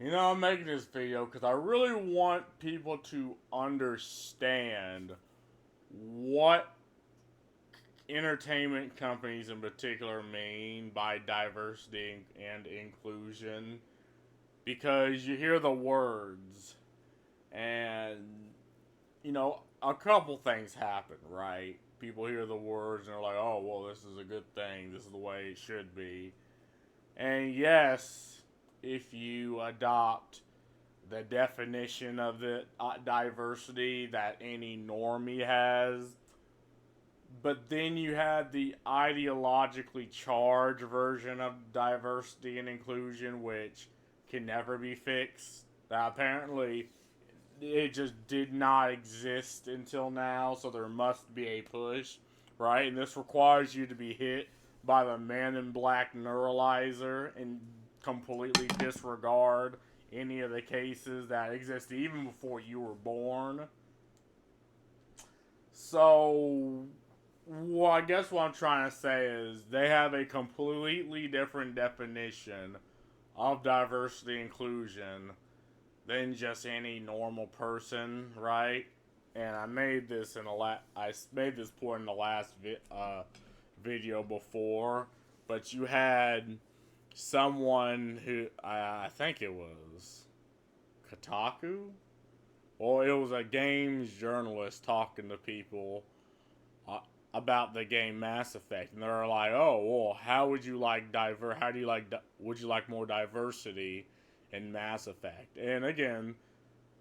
I'm making this video because I really want people to understand what entertainment companies in particular mean by diversity and inclusion. Because you hear the words, and, a couple things happen, right? People hear the words and they're like, oh, well, this is a good thing. This is the way it should be. And yes, if you adopt the definition of the diversity that any normie has. But then you had the ideologically charged version of diversity and inclusion, which can never be fixed. That apparently it just did not exist until now, so there must be a push, right? And this requires you to be hit by the Man in Black neuralizer and completely disregard any of the cases that existed even before you were born. So, well, I guess what I'm trying to say is they have a completely different definition of diversity inclusion than just any normal person, right? And I made this I made this point in the last video before, but you had someone who I think it was Kotaku. Well, it was a games journalist talking to people uh, about the game Mass Effect, and they're like, "Oh, well, how would you like diver? How do you like? Would you like more diversity in Mass Effect?" And again,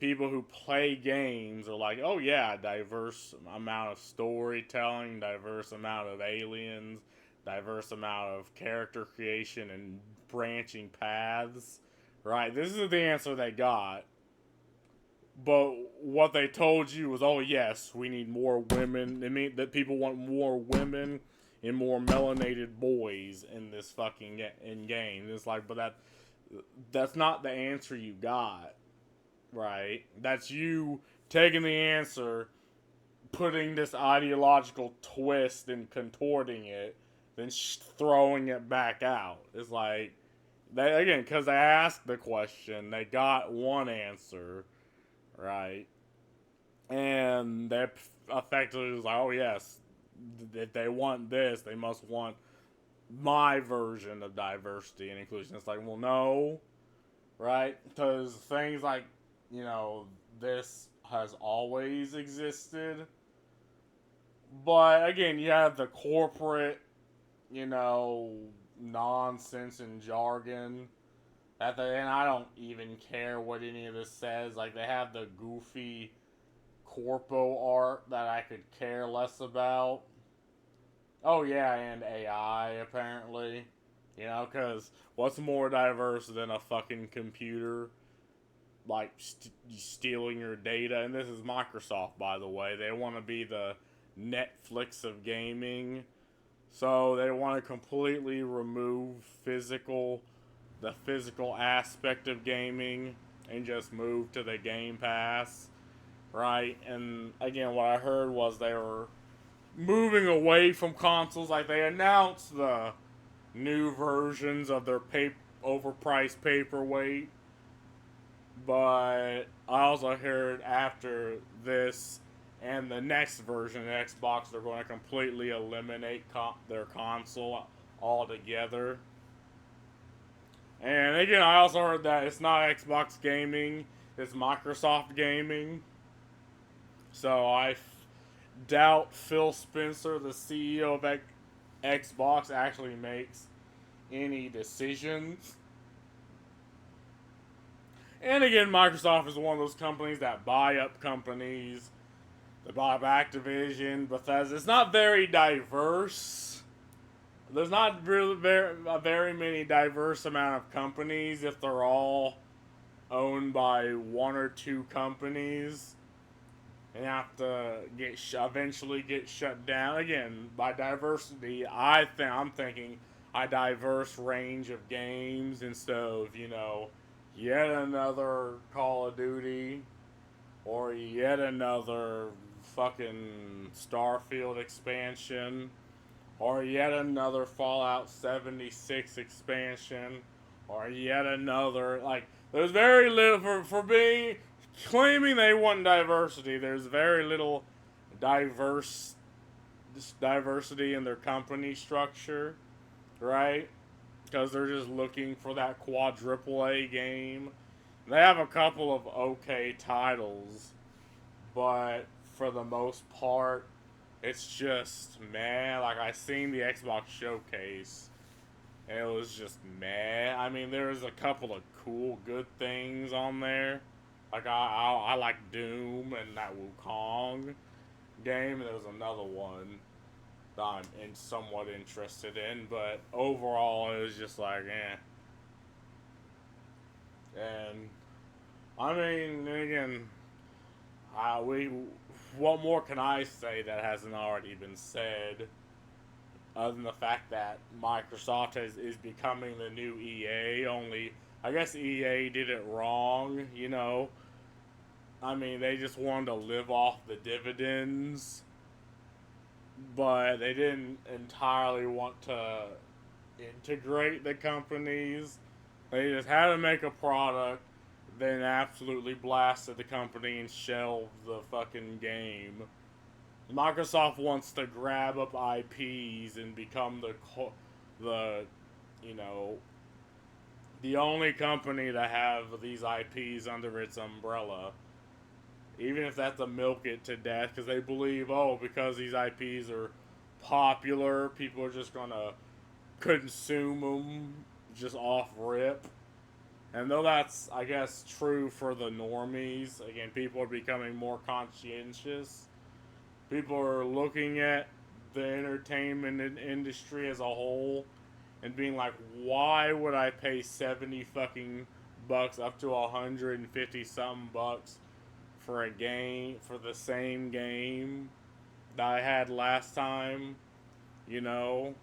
people who play games are like, "Oh yeah, diverse amount of storytelling, diverse amount of aliens, diverse amount of character creation and branching paths." Right? This is the answer they got. But what they told you was, oh yes, we need more women. It mean that people want more women and more melanated boys in this fucking in game. It's like, but that's not the answer you got, right? That's you taking the answer, putting this ideological twist and contorting it, then throwing it back out. It's like they again because they asked the question, they got one answer, right? And they effectively was like, oh yes, if they want this, they must want my version of diversity and inclusion. It's like, well, no, right? Because things like, you know, this has always existed. But again, you have the corporate, you know, nonsense and jargon. And I don't even care what any of this says. Like, they have the goofy corpo art that I could care less about. Oh, yeah, and AI, apparently. Because what's more diverse than a fucking computer, like, stealing your data? And this is Microsoft, by the way. They want to be the Netflix of gaming. So they want to completely remove the physical aspect of gaming and just move to the Game Pass, right? And again, what I heard was they were moving away from consoles. Like they announced the new versions of their overpriced paperweight, but I also heard after this and the next version of Xbox, they're going to completely eliminate their console altogether. And again, I also heard that it's not Xbox gaming, it's Microsoft gaming. So doubt Phil Spencer, the CEO of Xbox, actually makes any decisions. And again, Microsoft is one of those companies that buy up companies. They buy up Activision, Bethesda. It's not very diverse. There's not really very many diverse amount of companies if they're all owned by one or two companies and have to eventually get shut down again by diversity. I'm thinking a diverse range of games instead of yet another Call of Duty or yet another fucking Starfield expansion or yet another Fallout 76 expansion or yet another. Like, there's very little for being claiming they want diversity. There's very little diverse diversity in their company structure, right? Because they're just looking for that quadruple A game. They have a couple of okay titles, but for the most part, it's just meh. Like, I seen the Xbox showcase, and it was just meh. I mean, there's a couple of cool, good things on there. Like, I like Doom and that Wukong game. There was another one that I'm somewhat interested in, but overall, it was just like, eh. And I mean, again, we. What more can I say that hasn't already been said? Other than the fact that Microsoft is becoming the new EA. Only, I guess EA did it wrong. I mean, they just wanted to live off the dividends, but they didn't entirely want to integrate the companies. They just had to make a product, then absolutely blasted the company and shelved the fucking game. Microsoft wants to grab up IPs and become the you know the only company to have these IPs under its umbrella. Even if that's to milk it to death, because they believe, oh, because these IPs are popular, people are just gonna consume them just off rip. And though that's, I guess, true for the normies, again, people are becoming more conscientious. People are looking at the entertainment industry as a whole and being like, why would I pay 70 fucking bucks up to 150 something bucks for a game, for the same game that I had last time, you know?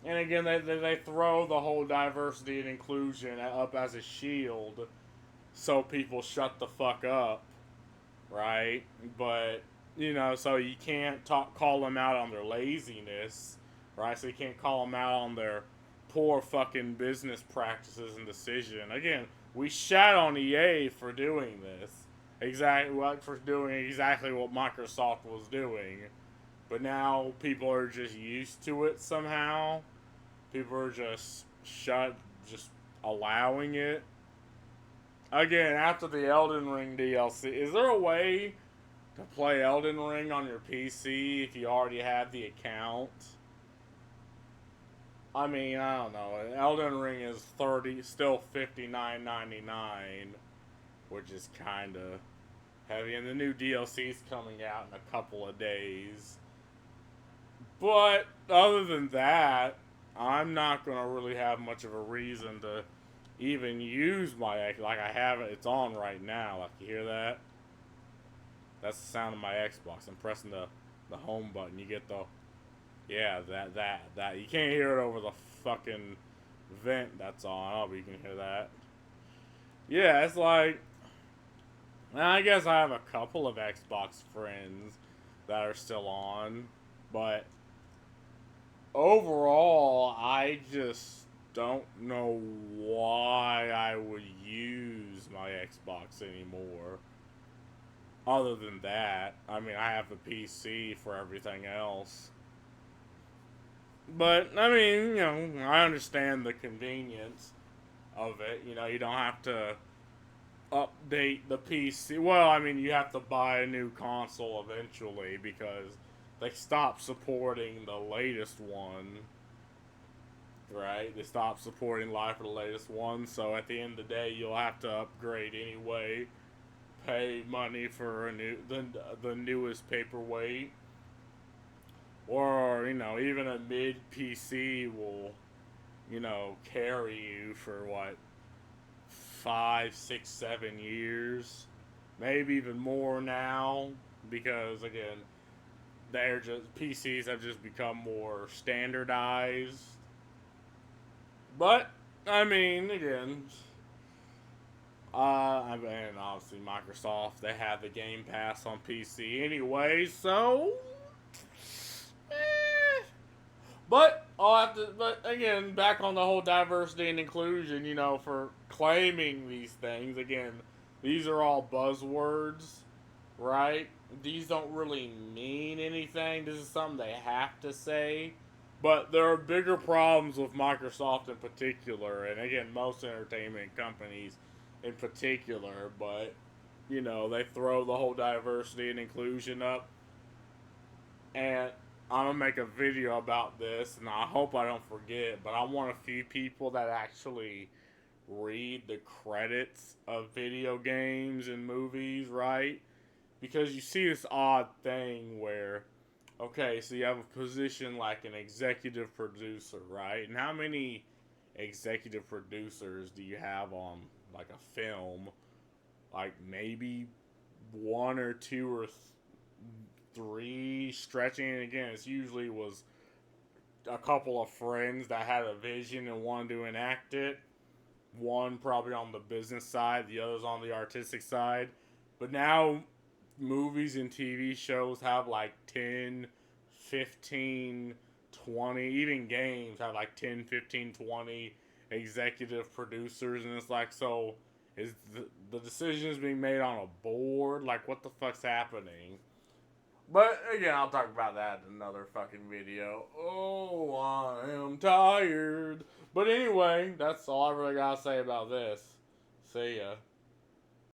And again, they throw the whole diversity and inclusion up as a shield so people shut the fuck up, right? But, so you can't call them out on their laziness, right? So you can't call them out on their poor fucking business practices and decision. Again, we shat on EA for doing this. For doing exactly what Microsoft was doing. But now people are just used to it somehow. People are just just allowing it. Again, after the Elden Ring DLC, is there a way to play Elden Ring on your PC if you already have the account? I mean, I don't know. Elden Ring is still $59.99, which is kind of heavy, and the new DLC is coming out in a couple of days. But other than that, I'm not gonna really have much of a reason to even use my like I have it. It's on right now. Like, you hear that? That's the sound of my Xbox. I'm pressing the home button. You get the that you can't hear it over the fucking vent that's on. Oh, but you can hear that. Yeah, it's like, I guess I have a couple of Xbox friends that are still on, but overall, I just don't know why I would use my Xbox anymore. Other than that, I mean, I have a PC for everything else. But, I mean, I understand the convenience of it. You don't have to update the PC. Well, I mean, you have to buy a new console eventually because they stopped supporting the latest one. Right? They stopped supporting life for the latest one, so at the end of the day, you'll have to upgrade anyway. Pay money for the newest paperweight, or even a mid PC will carry you for what, 5, 6, 7 years, maybe even more now, because again, they're just PCs have just become more standardized. But I mean, again, I mean, obviously Microsoft, they have the Game Pass on PC anyway, so. Eh. But I'll have to, but again, back on the whole diversity and inclusion, for claiming these things, again, these are all buzzwords, right? These don't really mean anything. This is something they have to say. But there are bigger problems with Microsoft in particular, and again, most entertainment companies in particular, but, they throw the whole diversity and inclusion up. And I'm gonna make a video about this, and I hope I don't forget. But I want a few people that actually read the credits of video games and movies, right? Because you see this odd thing where, okay, so you have a position like an executive producer, right? And how many executive producers do you have on like a film? Like maybe one or two or three stretching. And again, it's usually was a couple of friends that had a vision and wanted to enact it. One probably on the business side, the others on the artistic side. But now movies and TV shows have like 10, 15, 20, even games have like 10, 15, 20 executive producers. And it's like, so is the decisions being made on a board? Like, what the fuck's happening? But again, I'll talk about that in another fucking video. Oh, I am tired. But anyway, that's all I really gotta say about this. See ya.